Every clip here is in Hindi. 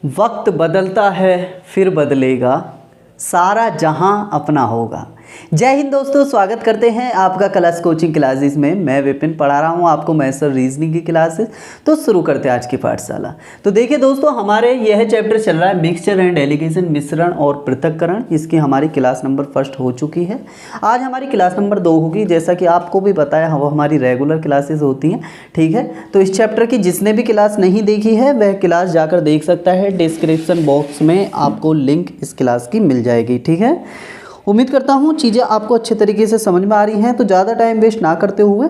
वक्त बदलता है फिर बदलेगा, सारा जहां अपना होगा। जय हिंद दोस्तों, स्वागत करते हैं आपका क्लास कोचिंग क्लासेस में। मैं विपिन पढ़ा रहा हूं आपको मैथ्स और रीजनिंग की क्लासेस। तो शुरू करते हैं आज की पाठशाला। तो देखिए दोस्तों, हमारे यह चैप्टर चल रहा है मिक्सचर एंड एलिगेशन, मिश्रण और पृथक्करण। इसकी हमारी क्लास नंबर फर्स्ट हो चुकी है। आज हमारी क्लास नंबर 2 होगी। जैसा कि आपको भी पता है वो हमारी रेगुलर क्लासेस होती हैं, ठीक है। तो इस चैप्टर की जिसने भी क्लास नहीं देखी है वह क्लास जाकर देख सकता है। डिस्क्रिप्शन बॉक्स में आपको लिंक इस क्लास की मिल जाएगी, ठीक है। उम्मीद करता हूँ चीज़ें आपको अच्छे तरीके से समझ में आ रही हैं। तो ज़्यादा टाइम वेस्ट ना करते हुए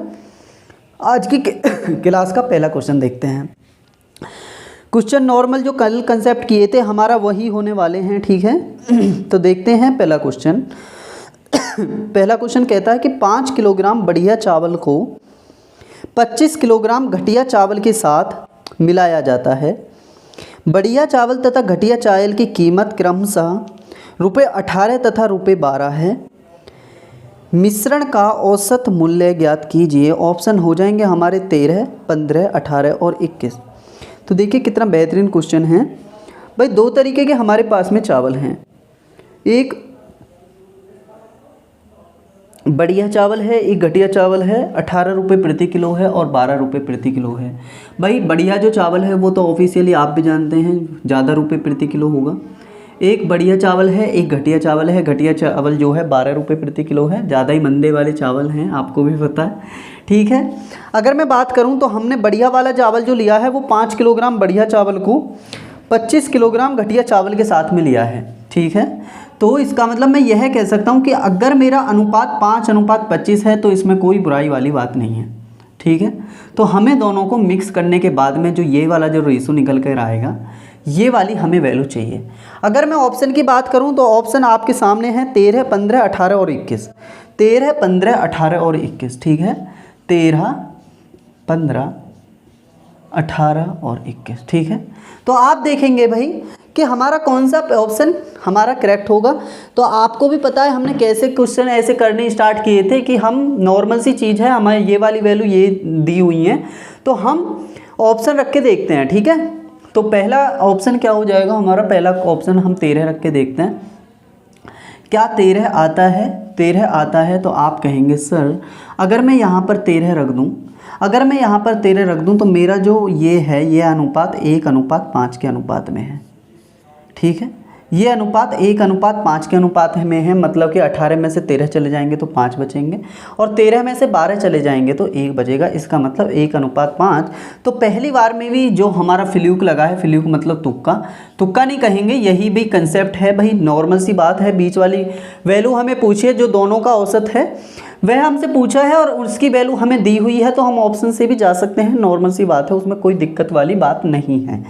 आज की क्लास का पहला क्वेश्चन देखते हैं। क्वेश्चन नॉर्मल जो कल कंसेप्ट किए थे हमारा वही होने वाले हैं, ठीक है। तो देखते हैं पहला क्वेश्चन। पहला क्वेश्चन कहता है कि 5 किलोग्राम बढ़िया चावल को 25 किलोग्राम घटिया चावल के साथ मिलाया जाता है। बढ़िया चावल तथा घटिया चावल की कीमत क्रमशः ₹18 तथा ₹12 है। मिश्रण का औसत मूल्य ज्ञात कीजिए। ऑप्शन हो जाएंगे हमारे 13, 15, 18 और 21। तो देखिए कितना बेहतरीन क्वेश्चन है भाई। 2 तरीके के हमारे पास में चावल हैं। एक बढ़िया चावल है, एक घटिया चावल है। 18 रुपये प्रति किलो है और 12 रुपये प्रति किलो है। भाई बढ़िया जो चावल है वो तो ऑफिशियली आप भी जानते हैं ज़्यादा रुपये प्रति किलो होगा। एक बढ़िया चावल है, एक घटिया चावल है। घटिया चावल जो है 12 रुपये प्रति किलो है। ज़्यादा ही मंदे वाले चावल हैं, आपको भी पता है, ठीक है। अगर मैं बात करूं तो हमने बढ़िया वाला चावल जो लिया है वो 5 किलोग्राम बढ़िया चावल को 25 किलोग्राम घटिया चावल के साथ में लिया है, ठीक है। तो इसका मतलब मैं यह कह सकता हूं कि अगर मेरा अनुपात 5:25 है तो इसमें कोई बुराई वाली बात नहीं है, ठीक है। तो हमें दोनों को मिक्स करने के बाद में जो ये वाला जो रेशो निकल कर आएगा ये वाली हमें वैल्यू चाहिए। अगर मैं ऑप्शन की बात करूं तो ऑप्शन आपके सामने है 13, 15, 18 और 21। 13, 15, 18 और 21, ठीक है। 13, 15, 18 और 21, ठीक है। तो आप देखेंगे भाई कि हमारा कौन सा ऑप्शन हमारा करेक्ट होगा। तो आपको भी पता है हमने कैसे क्वेश्चन ऐसे करने स्टार्ट किए थे कि हम नॉर्मल सी चीज़ है, हमारे ये वाली वैल्यू ये दी हुई है तो हम ऑप्शन रख के देखते हैं, ठीक है। तो पहला ऑप्शन क्या हो जाएगा हमारा? पहला ऑप्शन हम 13 रख के देखते हैं। क्या 13 आता है? 13 आता है तो आप कहेंगे सर अगर मैं यहाँ पर 13 रख दूँ, अगर मैं यहाँ पर 13 रख दूँ तो मेरा जो ये है ये अनुपात 1:5 के अनुपात में है, ठीक है। ये अनुपात 1:5 के अनुपात में है। मतलब कि 18 में से 13 चले जाएंगे तो 5 बचेंगे और 13 में से 12 चले जाएंगे तो 1 बचेगा। इसका मतलब 1:5। तो पहली बार में भी जो हमारा फ्लूक लगा है, फ्लूक मतलब तुक्का, तुक्का नहीं कहेंगे, यही भी कंसेप्ट है भाई। नॉर्मल सी बात है। बीच वाली वैल्यू हमें पूछिए जो दोनों का औसत है वह हमसे पूछा है और उसकी वैल्यू हमें दी हुई है तो हम ऑप्शन से भी जा सकते हैं। नॉर्मल सी बात है, उसमें कोई दिक्कत वाली बात नहीं है।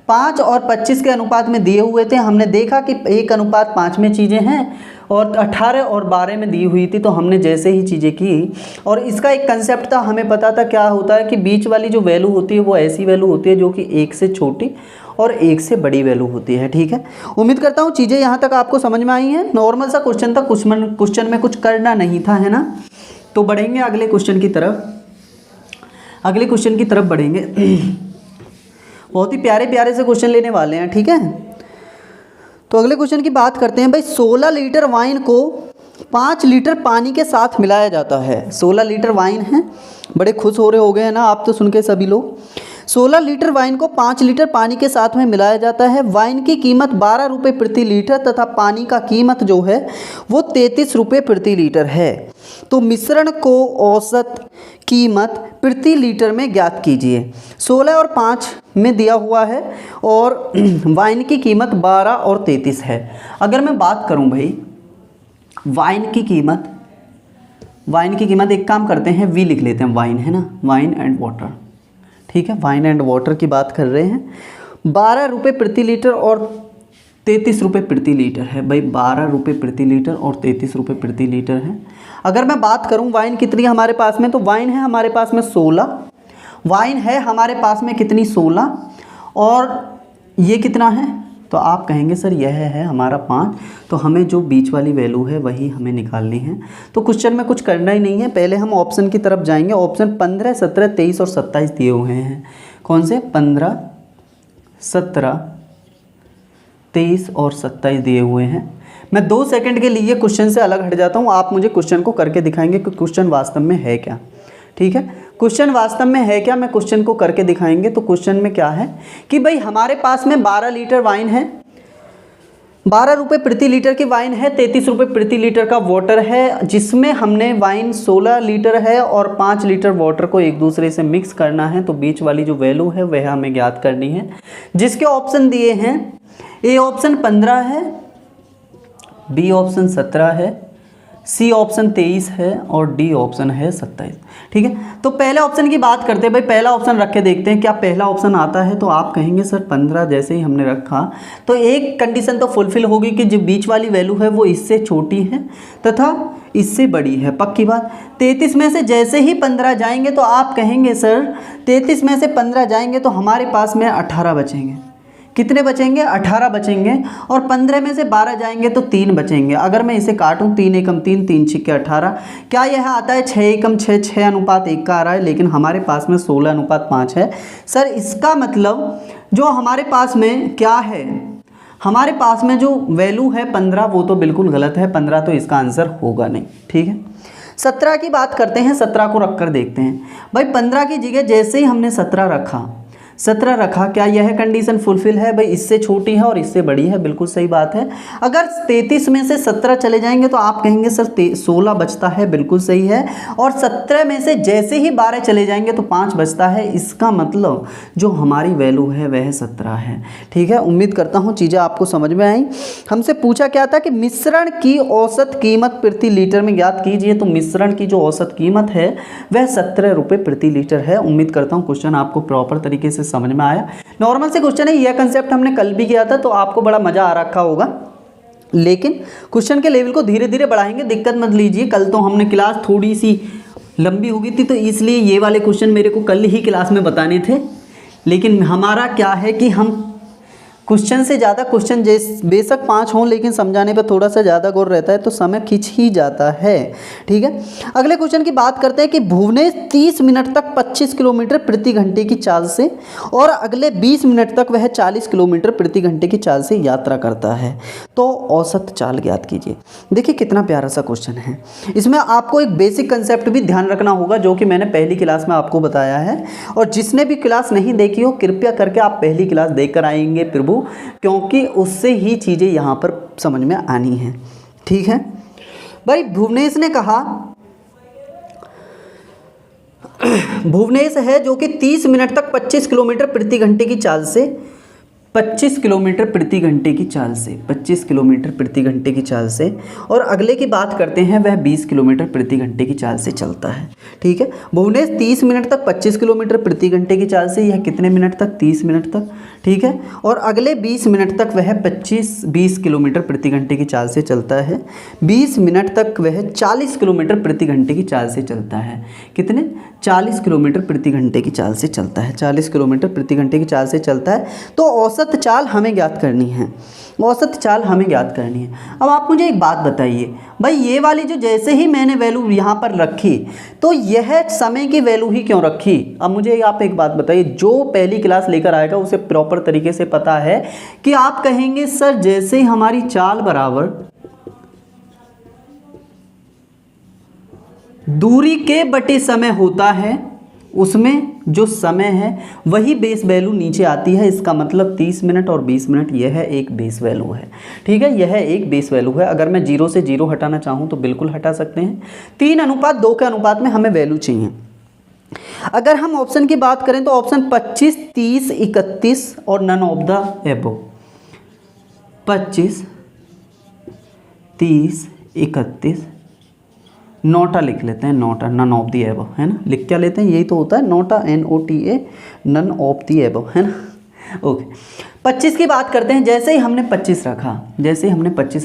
5 और 25 के अनुपात में दिए हुए थे। हमने देखा कि 1:5 में चीज़ें हैं और 18 और 12 में दी हुई थी। तो हमने जैसे ही चीज़ें की और इसका एक कंसेप्ट था, हमें पता था क्या होता है कि बीच वाली जो वैल्यू होती है वो ऐसी वैल्यू होती है जो कि 1 से छोटी और 1 से बड़ी वैल्यू होती है, ठीक है। उम्मीद करता हूँ चीज़ें यहाँ तक आपको समझ में आई हैं। नॉर्मल सा क्वेश्चन था, क्वेश्चन में कुछ करना नहीं था, है ना। तो बढ़ेंगे अगले क्वेश्चन की तरफ। अगले क्वेश्चन की तरफ बढ़ेंगे। बहुत ही प्यारे प्यारे से क्वेश्चन लेने वाले हैं, ठीक है। तो अगले क्वेश्चन की बात करते हैं भाई। 16 लीटर वाइन को 5 लीटर पानी के साथ मिलाया जाता है। 16 लीटर वाइन है, बड़े खुश हो रहे हो गए हैं ना आप तो सुन के सभी लोग। 16 लीटर वाइन को 5 लीटर पानी के साथ में मिलाया जाता है। वाइन की कीमत 12 रुपये प्रति लीटर तथा पानी का कीमत जो है वो 33 रुपये प्रति लीटर है। तो मिश्रण को औसत कीमत प्रति लीटर में ज्ञात कीजिए। 16 और 5 में दिया हुआ है और वाइन की कीमत 12 और 33 है। अगर मैं बात करूं भाई वाइन की कीमत एक काम करते हैं, वी लिख लेते हैं, वाइन है ना, वाइन एंड वाटर, ठीक है। वाइन एंड वाटर की बात कर रहे हैं। 12 रुपये प्रति लीटर और 33 रुपये प्रति लीटर है भाई। 12 रुपये प्रति लीटर और 33 रुपये प्रति लीटर है। अगर मैं बात करूं वाइन कितनी है हमारे पास में, तो वाइन है हमारे पास में 16। वाइन है हमारे पास में कितनी? 16। और ये कितना है? तो आप कहेंगे सर यह है हमारा 5। तो हमें जो बीच वाली वैल्यू है वही हमें निकालनी है। तो क्वेश्चन में कुछ करना ही नहीं है, पहले हम ऑप्शन की तरफ जाएंगे। ऑप्शन 15, 17, 23 और 27 दिए हुए हैं। कौन से? 15, 17, 23 और 27 दिए हुए हैं। मैं 2 सेकंड के लिए क्वेश्चन से अलग हट जाता हूँ, आप मुझे क्वेश्चन को करके दिखाएंगे कि क्वेश्चन वास्तव में है क्या। ठीक है, क्वेश्चन वास्तव में है क्या, मैं क्वेश्चन को करके दिखाएंगे। तो क्वेश्चन में क्या है कि भाई हमारे पास में 12 लीटर वाइन है, 12 रुपये प्रति लीटर की वाइन है, 33 रुपये प्रति लीटर का वाटर है, जिसमें हमने वाइन 16 लीटर है और 5 लीटर वाटर को एक दूसरे से मिक्स करना है। तो बीच वाली जो वैल्यू है वह हमें ज्ञात करनी है, जिसके ऑप्शन दिए हैं, ए ऑप्शन 15 है, बी ऑप्शन 17 है, सी ऑप्शन 23 है और डी ऑप्शन है 27। ठीक है, तो पहले ऑप्शन की बात करते हैं। भाई पहला ऑप्शन रख के देखते हैं क्या पहला ऑप्शन आता है। तो आप कहेंगे सर 15 जैसे ही हमने रखा तो एक कंडीशन तो फुलफिल होगी कि जो बीच वाली वैल्यू है वो इससे छोटी है तथा इससे बड़ी है, पक्की बात। 33 में से जैसे ही 15 जाएंगे तो आप कहेंगे सर 33 में से 15 जाएंगे तो हमारे पास में 18 बचेंगे। कितने बचेंगे? 18 बचेंगे। और 15 में से 12 जाएंगे तो 3 बचेंगे। अगर मैं इसे काटूं 3 एकम 3, 3 छिक्के 18, क्या यह आता है 6 एकम 6, 6 अनुपात 1 का आ रहा है, लेकिन हमारे पास में 16 अनुपात 5 है। सर इसका मतलब जो हमारे पास में क्या है, हमारे पास में जो वैल्यू है 15 वो तो बिल्कुल गलत है, 15 तो इसका आंसर होगा नहीं। ठीक है, 17 की बात करते हैं, 17 को रख कर देखते हैं। भाई 15 की जगह जैसे ही हमने 17 रखा, क्या यह कंडीशन फुलफिल है? भाई इससे छोटी है और इससे बड़ी है, बिल्कुल सही बात है। अगर 33 में से 17 चले जाएंगे तो आप कहेंगे सर 16 बचता है, बिल्कुल सही है। और 17 में से जैसे ही 12 चले जाएंगे तो 5 बचता है, इसका मतलब जो हमारी वैल्यू है वह 17 है। ठीक है, उम्मीद करता हूँ चीज़ें आपको समझ में आई। हमसे पूछा क्या था कि मिश्रण की औसत कीमत प्रति लीटर में ज्ञात कीजिए। तो मिश्रण की जो औसत कीमत है वह 17 रुपये प्रति लीटर है। उम्मीद करता हूँ क्वेश्चन आपको प्रॉपर तरीके से समझ में आया। नॉर्मल से क्वेश्चन है, यह कंसेप्ट हमने कल भी किया था तो आपको बड़ा मजा आ रखा होगा, लेकिन क्वेश्चन के लेवल को धीरे धीरे बढ़ाएंगे, दिक्कत मत लीजिए। कल तो हमने क्लास थोड़ी सी लंबी हो गई थी तो इसलिए ये वाले क्वेश्चन मेरे को कल ही क्लास में बताने थे, लेकिन हमारा क्या है कि हम क्वेश्चन से ज़्यादा क्वेश्चन बेशक 5 हों लेकिन समझाने पर थोड़ा सा ज़्यादा गौर रहता है तो समय खिंच ही जाता है। ठीक है, अगले क्वेश्चन की बात करते हैं कि भुवनेश 30 मिनट तक 25 किलोमीटर प्रति घंटे की चाल से और अगले 20 मिनट तक वह 40 किलोमीटर प्रति घंटे की चाल से यात्रा करता है, तो औसत चाल ज्ञात कीजिए। देखिए कितना प्यारा सा क्वेश्चन है। इसमें आपको एक बेसिक कंसेप्ट भी ध्यान रखना होगा जो कि मैंने पहली क्लास में आपको बताया है, और जिसने भी क्लास नहीं देखी हो कृपया करके आप पहली क्लास देख कर आएंगे प्रभु, क्योंकि उससे ही चीज़ें यहाँ पर समझ में आनी हैं। ठीक है भाई, भुवनेश ने कहा, भुवनेश है जो कि 30 मिनट तक 25 किलोमीटर प्रति घंटे की चाल से 25 किलोमीटर प्रति घंटे की चाल से 25 किलोमीटर प्रति घंटे की चाल से, और अगले की बात करते हैं वह 20 किलोमीटर प्रति घंटे की चाल से चलता है। ठीक है, भुवनेश 30 मिनट तक 25 किलोमीटर प्रति घंटे की चाल से, यह कितने मिनट तक? 30 मिनट तक। ठीक है, और अगले 20 मिनट तक वह 20 किलोमीटर प्रति घंटे की चाल से चलता है। 20 मिनट तक वह 40 किलोमीटर प्रति घंटे की चाल से चलता है। कितने? 40 किलोमीटर प्रति घंटे की चाल से चलता है। 40 किलोमीटर प्रति घंटे की चाल से चलता है। तो औसत चाल हमें ज्ञात करनी है, औसत चाल हमें ज्ञात करनी है। अब आप मुझे एक बात बताइए भाई, ये वाली जो जैसे ही मैंने वैल्यू यहाँ पर रखी तो यह समय की वैल्यू ही क्यों रखी? अब मुझे आप एक बात बताइए, जो पहली क्लास लेकर आएगा उसे प्रॉपर तरीके से पता है कि आप कहेंगे सर जैसे ही हमारी चाल बराबर दूरी के बटे समय होता है, उसमें जो समय है वही बेस वैल्यू नीचे आती है। इसका मतलब 30 मिनट और 20 मिनट यह एक बेस वैल्यू है। ठीक है, यह एक बेस वैल्यू है। अगर मैं 0 से 0 हटाना चाहूँ तो बिल्कुल हटा सकते हैं। 3:2 के अनुपात में हमें वैल्यू चाहिए। अगर हम ऑप्शन की बात करें तो ऑप्शन 25, 30, 31 और none of the above. 25, 30, 31, NOTA लिख लेते हैं, NOTA, none of the above, है ना। लिख क्या लेते हैं? यही तो होता है NOTA, NOTA, none of the above, है ना। ओके, 25 की बात करते हैं। जैसे ही हमने 25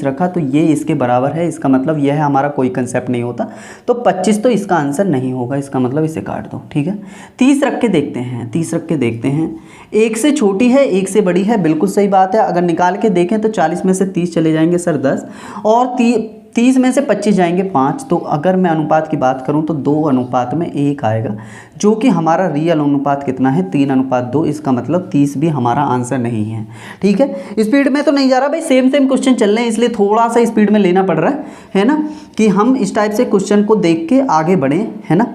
रखा तो ये इसके बराबर है, इसका मतलब यह हमारा कोई कंसेप्ट नहीं होता, तो 25 तो इसका आंसर नहीं होगा, इसका मतलब इसे काट दो। ठीक है, 30 रख के देखते हैं। 1 से छोटी है, 1 से बड़ी है, बिल्कुल सही बात है। अगर निकाल के देखें तो 40 में से 30 चले जाएंगे सर 10, और 30 में से 25 जाएंगे 5, तो अगर मैं अनुपात की बात करूं तो 2 अनुपात में 1 आएगा, जो कि हमारा रियल अनुपात कितना है 3:2। इसका मतलब 30 भी हमारा आंसर नहीं है। ठीक है, स्पीड में तो नहीं जा रहा भाई, सेम क्वेश्चन चल रहे हैं, इसलिए थोड़ा सा स्पीड में लेना पड़ रहा है ना, कि हम इस टाइप से क्वेश्चन को देख के आगे बढ़ें, है ना।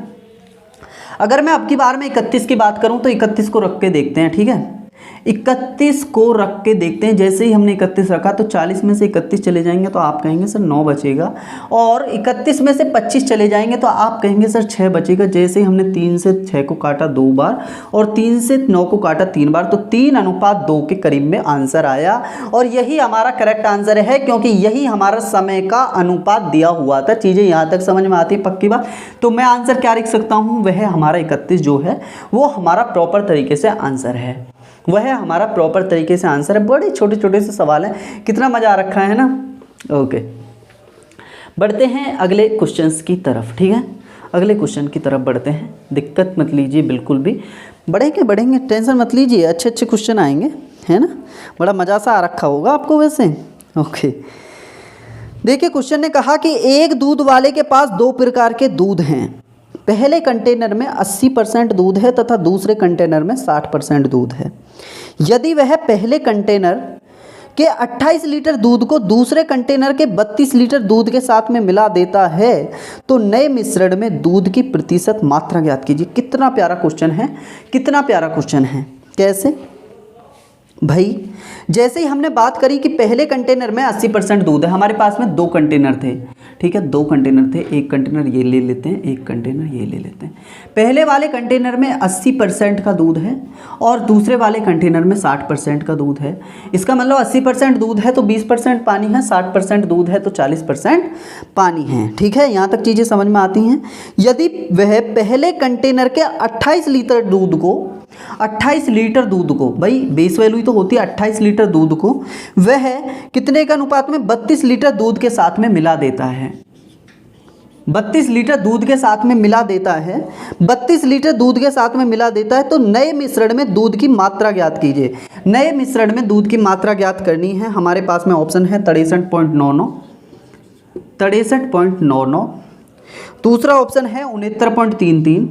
अगर मैं अब की बार में 31 की बात करूं तो 31 को रख के देखते हैं। ठीक है, 31 को रख के देखते हैं। जैसे ही हमने 31 रखा तो 40 में से 31 चले जाएंगे तो आप कहेंगे सर 9 बचेगा, और 31 में से 25 चले जाएंगे तो आप कहेंगे सर 6 बचेगा। जैसे ही हमने 3 से 6 को काटा 2 बार और 3 से 9 को काटा 3 बार, तो 3:2 के करीब में आंसर आया, और यही हमारा करेक्ट आंसर है, क्योंकि यही हमारा समय का अनुपात दिया हुआ था। चीज़ें यहाँ तक समझ में आती है पक्की बात। तो मैं आंसर क्या लिख सकता हूँ, वह हमारा 31 जो है वो हमारा प्रॉपर तरीके से आंसर है, वह हमारा प्रॉपर तरीके से आंसर है। बड़े छोटे छोटे से सवाल हैं, कितना मज़ा आ रखा है ना। ओके, बढ़ते हैं अगले क्वेश्चंस की तरफ। ठीक है, अगले क्वेश्चन की तरफ बढ़ते हैं, दिक्कत मत लीजिए बिल्कुल भी, बढ़ेंगे, टेंशन मत लीजिए, अच्छे क्वेश्चन आएंगे, है ना। बड़ा मज़ा सा आ रखा होगा आपको वैसे। ओके, देखिए क्वेश्चन ने कहा कि एक दूध वाले के पास 2 प्रकार के दूध हैं। पहले कंटेनर में 80% दूध है तथा दूसरे कंटेनर में 60% दूध है। यदि वह पहले कंटेनर के 28 लीटर दूध को दूसरे कंटेनर के 32 लीटर दूध के साथ में मिला देता है तो नए मिश्रण में दूध की प्रतिशत मात्रा ज्ञात कीजिए। कितना प्यारा क्वेश्चन है, कितना प्यारा क्वेश्चन है। कैसे भाई, जैसे ही हमने बात करी कि पहले कंटेनर में 80% दूध है, हमारे पास में 2 कंटेनर थे। ठीक है, 2 कंटेनर थे, एक कंटेनर ये ले लेते हैं, एक कंटेनर ये ले लेते हैं। पहले वाले कंटेनर में 80% का दूध है और दूसरे वाले कंटेनर में 60% का दूध है। इसका मतलब 80% दूध है तो 20% पानी है, 60% दूध है तो 40% पानी है। ठीक है, यहाँ तक चीज़ें समझ में आती हैं। यदि वह पहले कंटेनर के 28 लीटर दूध को 28 लीटर दूध को, भाई बेस वैल्यू तो होती है 28 लीटर दूध को, वह कितने के अनुपात में 32 लीटर दूध के साथ में मिला देता है। 32 लीटर दूध के साथ में मिला देता है, 32 लीटर दूध के साथ में मिला देता है तो नए मिश्रण में दूध की मात्रा ज्ञात कीजिए। नए मिश्रण में दूध की मात्रा ज्ञात करनी है। हमारे पास में ऑप्शन है 63.99, 63.99, दूसरा ऑप्शन है 69.33,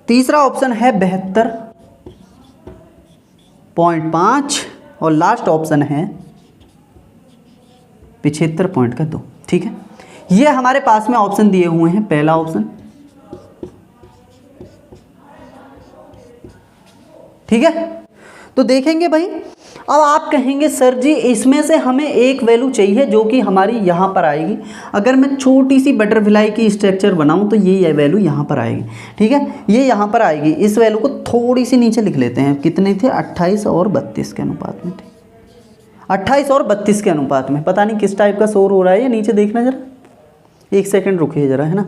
तीसरा ऑप्शन है 72.5 और लास्ट ऑप्शन है 75.2। ठीक है, ये हमारे पास में ऑप्शन दिए हुए हैं। पहला ऑप्शन, ठीक है, तो देखेंगे भाई। अब आप कहेंगे सर जी इसमें से हमें एक वैल्यू चाहिए जो कि हमारी यहाँ पर आएगी। अगर मैं छोटी सी बटरफ्लाई की स्ट्रक्चर बनाऊँ तो ये वैल्यू यहाँ पर आएगी। ठीक है, ये यहाँ पर आएगी। इस वैल्यू को थोड़ी सी नीचे लिख लेते हैं। कितने थे, 28 और 32 के अनुपात में थे। 28 और 32 के अनुपात में। पता नहीं किस टाइप का शोर हो रहा है, ये नीचे देखना जरा, 1 सेकेंड रुकिए जरा, है ना।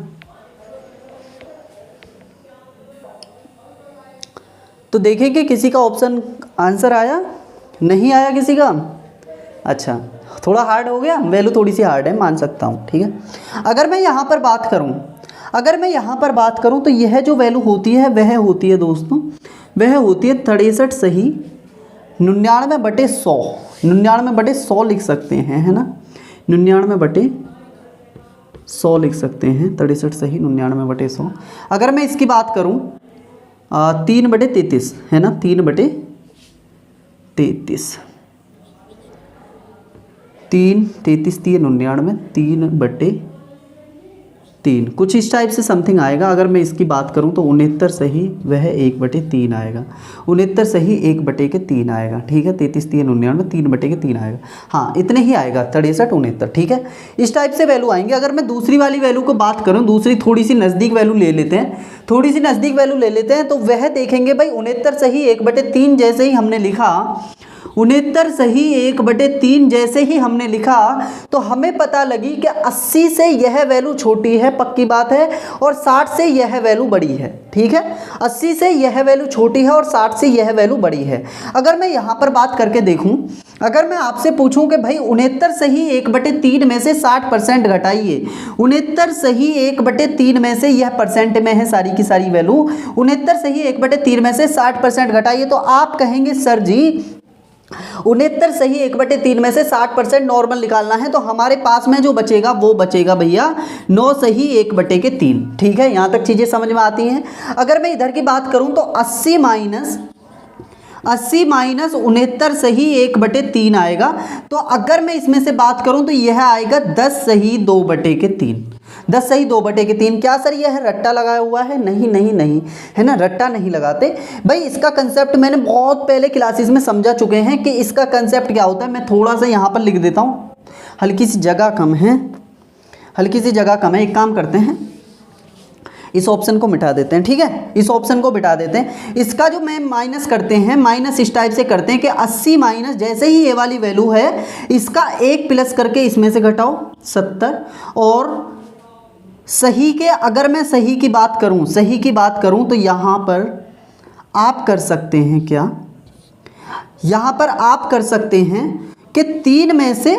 तो देखेंगे किसी का ऑप्शन आंसर आया, नहीं आया किसी का। अच्छा, थोड़ा हार्ड हो गया, वैल्यू थोड़ी सी हार्ड है, मान सकता हूँ। ठीक है, अगर मैं यहाँ पर बात करूँ तो यह जो वैल्यू होती है वह होती है दोस्तों, वह होती है 63 सही 99/100, 99/100 लिख सकते हैं, है ना। 99/100 लिख सकते हैं, 63 सही 99/100। अगर मैं इसकी बात करूँ 3/33, है ना, 3/33, 3 99, 3/3 कुछ इस टाइप से समथिंग आएगा। अगर मैं इसकी बात करूं तो 69 सही वह 1/3 आएगा, 69 सही 1/3 आएगा। ठीक है, 33 3 99, 3/3 आएगा। हाँ, इतने ही आएगा, 63 69। ठीक है, इस टाइप से वैल्यू आएंगे। अगर मैं दूसरी वाली वैल्यू को बात करूं, दूसरी थोड़ी सी नज़दीक वैल्यू ले लेते हैं, तो वह देखेंगे भाई 69 सही 1/3 जैसे ही हमने लिखा, 69 सही 1/3 जैसे ही हमने लिखा तो हमें पता लगी कि 80 से यह वैल्यू छोटी है, पक्की बात है, और 60 से यह वैल्यू बड़ी है। ठीक है, 80 से यह वैल्यू छोटी है और 60 से यह वैल्यू बड़ी है। अगर मैं यहाँ पर बात करके देखूँ, अगर मैं आपसे पूछूं कि भाई 69 सही 1/3 में से 60% घटाइए, 69 सही 1/3 में से, यह परसेंट में है सारी की सारी वैल्यू, 69 सही 1/3 में से 60% घटाइए, तो आप कहेंगे सर जी 69 सही 1/3 में से 60% नॉर्मल निकालना है, तो हमारे पास में जो बचेगा वो बचेगा भैया 9 सही 1/3। ठीक है, यहाँ तक चीज़ें समझ में आती हैं। अगर मैं इधर की बात करूँ तो 80 माइनस 69 सही 1/3 आएगा। तो अगर मैं इसमें से बात करूं तो यह आएगा 10 सही 2/3। 10 सही 2/3। क्या सर यह रट्टा लगाया हुआ है? नहीं नहीं नहीं, है ना, रट्टा नहीं लगाते भाई। इसका कंसेप्ट मैंने बहुत पहले क्लासेस में समझा चुके हैं कि इसका कंसेप्ट क्या होता है। मैं थोड़ा सा यहाँ पर लिख देता हूँ, हल्की सी जगह कम है, हल्की सी जगह कम है। एक काम करते हैं, इस ऑप्शन को मिटा देते हैं। ठीक है, इस ऑप्शन को मिटा देते हैं। इसका जो मैं माइनस करते हैं, माइनस इस टाइप से करते हैं कि 80 माइनस जैसे ही ये वाली वैल्यू है इसका 1 प्लस करके इसमें से घटाओ 70। और सही के, अगर मैं सही की बात करूं, सही की बात करूं तो यहाँ पर आप कर सकते हैं क्या, यहाँ पर आप कर सकते हैं कि 3 में से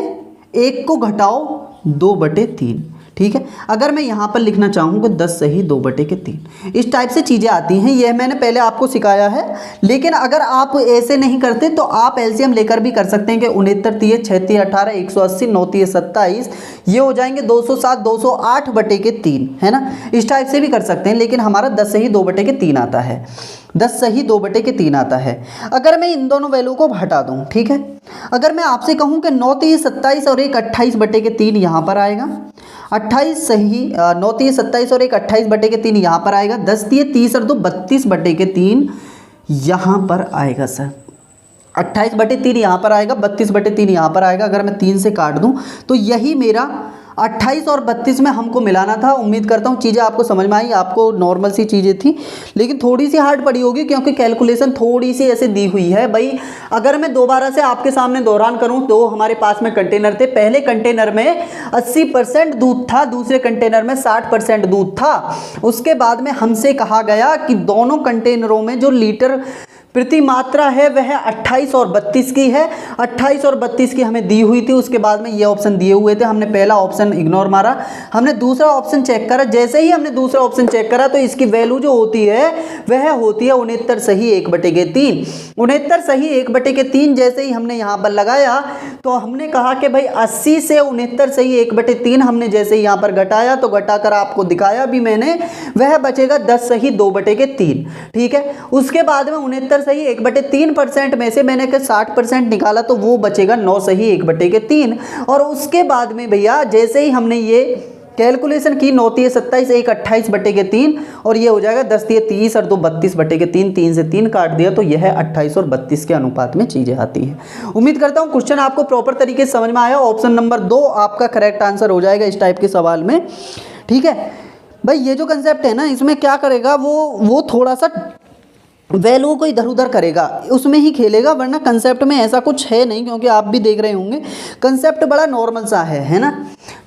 1 को घटाओ 2/3। ठीक है, अगर मैं यहाँ पर लिखना चाहूँ कि 10 सही 2/3, इस टाइप से चीज़ें आती हैं। यह मैंने पहले आपको सिखाया है, लेकिन अगर आप ऐसे नहीं करते तो आप एलसीएम लेकर भी कर सकते हैं कि 69 3 6 3 18 180 9 3 27, ये हो जाएंगे 207 208/3, है ना। इस टाइप से भी कर सकते हैं, लेकिन हमारा 10 सही 2/3 आता है, 10 सही 2/3 आता है। अगर मैं इन दोनों वैल्यू को हटा दूँ, ठीक है, अगर मैं आपसे कहूँ कि 9 3 27 और 1 28/3 यहाँ पर आएगा, 28 सही 9 3 27 और 1 28/3 यहाँ पर आएगा, 10 3 30 और 2 32/3 यहाँ पर आएगा सर। 28/3 यहाँ पर आएगा, 32/3 यहाँ पर आएगा। अगर मैं 3 से काट दूँ तो यही मेरा 28 और 32 में हमको मिलाना था। उम्मीद करता हूँ चीज़ें आपको समझ में आई, आपको नॉर्मल सी चीज़ें थी, लेकिन थोड़ी सी हार्ड पड़ी होगी क्योंकि कैलकुलेशन थोड़ी सी ऐसे दी हुई है भाई। अगर मैं दोबारा से आपके सामने दोहरान करूँ तो हमारे पास में कंटेनर थे, पहले कंटेनर में 80% दूध था, दूसरे कंटेनर में 60% दूध था। उसके बाद में हमसे कहा गया कि दोनों कंटेनरों में जो लीटर प्रति मात्रा है वह 28 और 32 की है। 28 और 32 की हमें दी हुई थी। उसके बाद में ये ऑप्शन दिए हुए थे, हमने पहला ऑप्शन इग्नोर मारा, हमने दूसरा ऑप्शन चेक करा। जैसे ही हमने दूसरा ऑप्शन चेक करा तो इसकी वैल्यू जो होती है वह होती है 69 सही 1/3। 69 सही 1/3 जैसे ही हमने यहाँ पर लगाया तो हमने कहा कि भाई 80 से 69 सही 1/3 हमने जैसे ही यहाँ पर घटाया तो घटाकर आपको दिखाया भी मैंने, वह बचेगा 10 सही 2/3। ठीक है, उसके बाद में 69 सही 1/3% में से मैंने 60% निकाला तो वो बचेगा 9 सही 1/3। और उसके बाद में भैया जैसे ही हमने ये कैलकुलेशन की 9 3 27 1 28/3 और ये हो जाएगा 10 3 30 और 2 32/3, 3 से 3 काट दिया तो यह 28 और 32 के अनुपात में चीज़ें आती हैं। उम्मीद करता हूँ क्वेश्चन आपको प्रॉपर तरीके से समझ में आया। ऑप्शन नंबर 2 आपका करेक्ट आंसर हो जाएगा इस टाइप के सवाल में। ठीक है भाई, ये जो कंसेप्ट है ना इसमें क्या करेगा वो थोड़ा सा वैल्यू को इधर उधर करेगा, उसमें ही खेलेगा, वरना कंसेप्ट में ऐसा कुछ है नहीं। क्योंकि आप भी देख रहे होंगे कंसेप्ट बड़ा नॉर्मल सा है ना,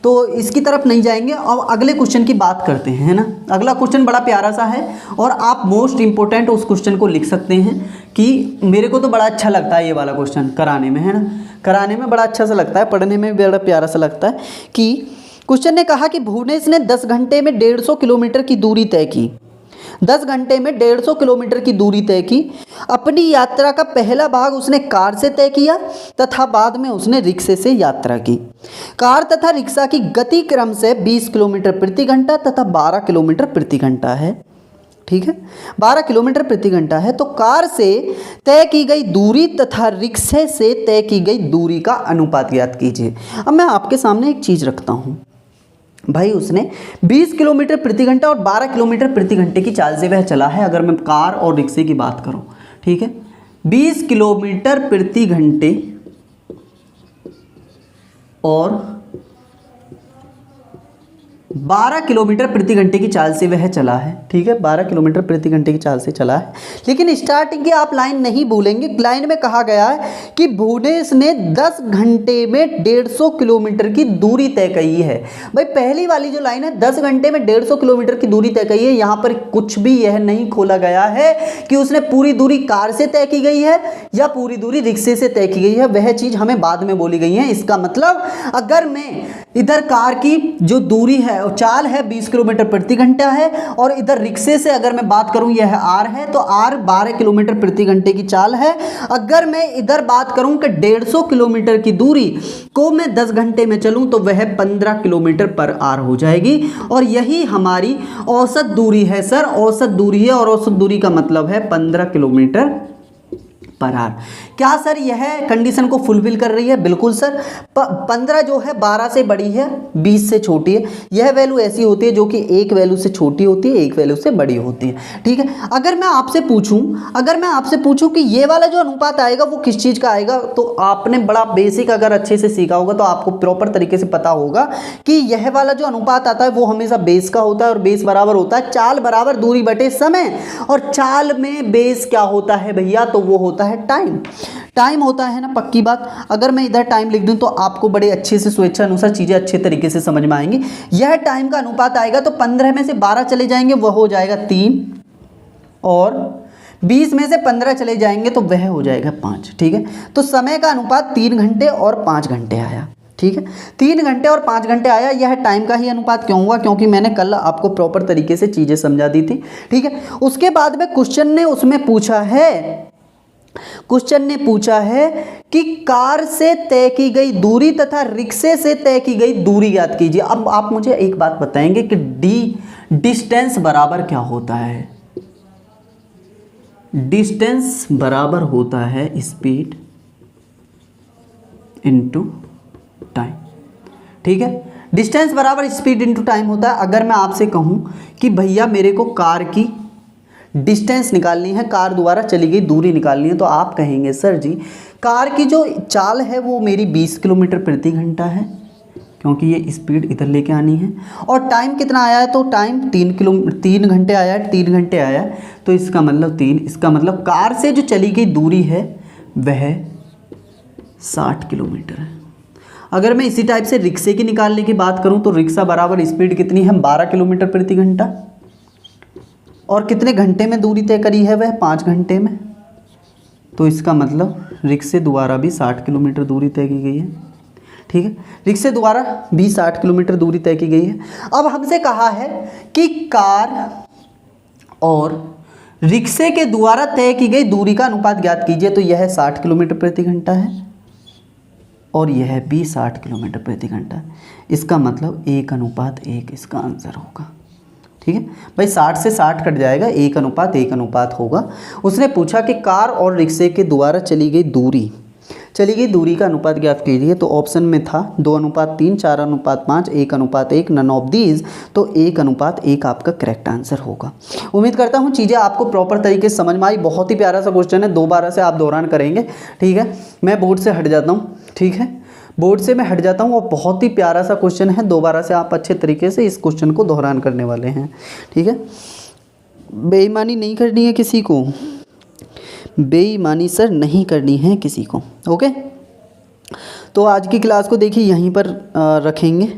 तो इसकी तरफ नहीं जाएंगे। अब अगले क्वेश्चन की बात करते हैं, है ना। अगला क्वेश्चन बड़ा प्यारा सा है और आप मोस्ट इंपॉर्टेंट उस क्वेश्चन को लिख सकते हैं कि मेरे को तो बड़ा अच्छा लगता है ये वाला क्वेश्चन कराने में, है ना, कराने में बड़ा अच्छा सा लगता है, पढ़ने में बड़ा प्यारा सा लगता है। कि क्वेश्चन ने कहा कि भुवनेश ने 10 घंटे में 150 किलोमीटर की दूरी तय की, 10 घंटे में 150 किलोमीटर की दूरी तय की। अपनी यात्रा का पहला भाग उसने कार से तय किया तथा बाद में उसने रिक्शे से यात्रा की। कार तथा रिक्शा की गति क्रम से 20 किलोमीटर प्रति घंटा तथा 12 किलोमीटर प्रति घंटा है। ठीक है, 12 किलोमीटर प्रति घंटा है। तो कार से तय की गई दूरी तथा रिक्शे से तय की गई दूरी का अनुपात ज्ञात कीजिए। अब मैं आपके सामने एक चीज़ रखता हूँ भाई, उसने 20 किलोमीटर प्रति घंटा और 12 किलोमीटर प्रति घंटे की चाल से वह चला है। अगर मैं कार और रिक्शे की बात करूं, ठीक है, 20 किलोमीटर प्रति घंटे और 12 किलोमीटर प्रति घंटे की चाल से वह चला है। ठीक है, 12 किलोमीटर प्रति घंटे की चाल से चला है। लेकिन स्टार्टिंग की आप लाइन नहीं भूलेंगे। लाइन में कहा गया है कि भुवनेश ने 10 घंटे में 150 किलोमीटर की दूरी तय की है। भाई पहली वाली जो लाइन है 10 घंटे में 150 किलोमीटर की दूरी तय की है, यहाँ पर कुछ भी यह नहीं खोला गया है कि उसने पूरी दूरी कार से तय की गई है या पूरी दूरी रिक्शे से तय की गई है। वह चीज़ हमें बाद में बोली गई है। इसका मतलब अगर मैं इधर कार की जो दूरी है और चाल है 20 किलोमीटर प्रति घंटा है, और इधर रिक्शे से अगर मैं बात करूं यह आर है, तो आर 12 किलोमीटर प्रति घंटे की चाल है। अगर मैं इधर बात करूं कि 150 किलोमीटर की दूरी को मैं 10 घंटे में चलूं तो वह 15 किलोमीटर पर आर हो जाएगी, और यही हमारी औसत दूरी है सर, औसत दूरी है, और औसत दूरी का मतलब है 15 किलोमीटर पर आवर। क्या सर यह कंडीशन को फुलफिल कर रही है? बिल्कुल सर। 15 जो है 12 से बड़ी है, 20 से छोटी है। यह वैल्यू ऐसी होती है जो कि एक वैल्यू से छोटी होती है, एक वैल्यू से बड़ी होती है। ठीक है, अगर मैं आपसे पूछूं कि ये वाला जो अनुपात आएगा वो किस चीज़ का आएगा, तो आपने बड़ा बेसिक अगर अच्छे से सीखा होगा तो आपको प्रॉपर तरीके से पता होगा कि यह वाला जो अनुपात आता है वो हमेशा बेस का होता है, और बेस बराबर होता है चाल बराबर दूरी बटे समय। और चाल में बेस क्या होता है भैया? तो वो होता है टाइम होता है ना, पक्की बात। अगर मैं इधर टाइम लिख दूं तो आपको बड़े अच्छे से स्वेच्छा अनुसार चीज़ें अच्छे तरीके से समझ में आएंगी। यह टाइम का अनुपात आएगा तो 15 में से 12 चले जाएंगे वह हो जाएगा 3, और 20 में से 15 चले जाएंगे तो वह हो जाएगा 5। ठीक है, तो समय का अनुपात 3 घंटे और 5 घंटे आया। ठीक है, 3 घंटे और 5 घंटे आया। यह टाइम का ही अनुपात क्यों हुआ? क्योंकि मैंने कल आपको प्रॉपर तरीके से चीज़ें समझा दी थी। ठीक है, उसके बाद में क्वेश्चन ने पूछा है कि कार से तय की गई दूरी तथा रिक्शे से तय की गई दूरी ज्ञात कीजिए। अब आप मुझे एक बात बताएंगे कि डिस्टेंस बराबर क्या होता है? डिस्टेंस बराबर होता है स्पीड इनटू टाइम। ठीक है, डिस्टेंस बराबर स्पीड इनटू टाइम होता है। अगर मैं आपसे कहूं कि भैया मेरे को कार की डिस्टेंस निकालनी है, कार द्वारा चली गई दूरी निकालनी है, तो आप कहेंगे सर जी कार की जो चाल है वो मेरी 20 किलोमीटर प्रति घंटा है, क्योंकि ये स्पीड इधर लेके आनी है। और टाइम कितना आया है? तो टाइम 3 घंटे आया है, 3 घंटे आया है, तो इसका मतलब 3, इसका मतलब कार से जो चली गई दूरी है वह 60 किलोमीटर है। अगर मैं इसी टाइप से रिक्शे की निकालने की बात करूं तो रिक्शा बराबर स्पीड कितनी है? 12 किलोमीटर प्रति घंटा, और कितने घंटे में दूरी तय करी है? वह 5 घंटे में। तो इसका मतलब रिक्शे द्वारा भी 60 किलोमीटर दूरी तय की गई है। ठीक है, रिक्शे द्वारा भी 60 किलोमीटर दूरी तय की गई है। अब हमसे कहा है कि कार और रिक्शे के द्वारा तय की गई दूरी का अनुपात ज्ञात कीजिए। तो यह 60 किलोमीटर प्रति घंटा है और यह भी 60 किलोमीटर प्रति घंटा है। इसका मतलब 1:1 इसका आंसर होगा। ठीक है भाई, 60 से 60 कट जाएगा, 1:1 होगा। उसने पूछा कि कार और रिक्शे के द्वारा चली गई दूरी का अनुपात ज्ञात कीजिए। तो ऑप्शन में था 2:3, 4:5, 1:1, नन ऑफ दीज। तो 1:1 आपका करेक्ट आंसर होगा। उम्मीद करता हूँ चीज़ें आपको प्रॉपर तरीके से समझ में आई। बहुत ही प्यारा सा क्वेश्चन है, दोबारा से आप दोहरान करेंगे। ठीक है, मैं बोर्ड से हट जाता हूँ। ठीक है, बोर्ड से मैं हट जाता हूँ और बहुत ही प्यारा सा क्वेश्चन है, दोबारा से आप अच्छे तरीके से इस क्वेश्चन को दोहरान करने वाले हैं। ठीक है, बेईमानी नहीं करनी है किसी को, बेईमानी सर नहीं करनी है किसी को। ओके, तो आज की क्लास को देखिए यहीं पर रखेंगे,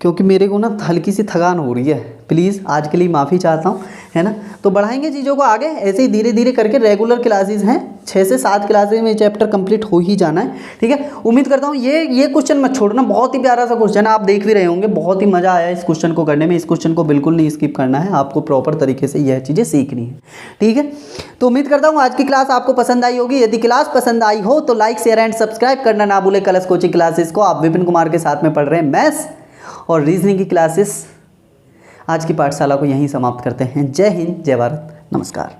क्योंकि मेरे को ना हल्की सी थकान हो रही है। प्लीज़ आज के लिए माफ़ी चाहता हूँ, है ना। तो बढ़ाएंगे चीज़ों को आगे, ऐसे ही धीरे धीरे करके। रेगुलर क्लासेस हैं, 6 से 7 क्लासेस में चैप्टर कंप्लीट हो ही जाना है। ठीक है, उम्मीद करता हूँ ये क्वेश्चन मत छोड़ना, बहुत ही प्यारा सा क्वेश्चन है, आप देख भी रहे होंगे। बहुत ही मज़ा आया इस क्वेश्चन को करने में। इस क्वेश्चन को बिल्कुल नहीं स्किप करना है, आपको प्रॉपर तरीके से यह चीज़ें सीखनी है। ठीक है, तो उम्मीद करता हूँ आज की क्लास आपको पसंद आई होगी। यदि क्लास पसंद आई हो तो लाइक, शेयर एंड सब्सक्राइब करना ना भूले। कलश कोचिंग क्लासेस को आप विपिन कुमार के साथ में पढ़ रहे हैं मैथ्स और रीजनिंग की क्लासेस। आज की पाठशाला को यहीं समाप्त करते हैं। जय हिंद, जय भारत, नमस्कार।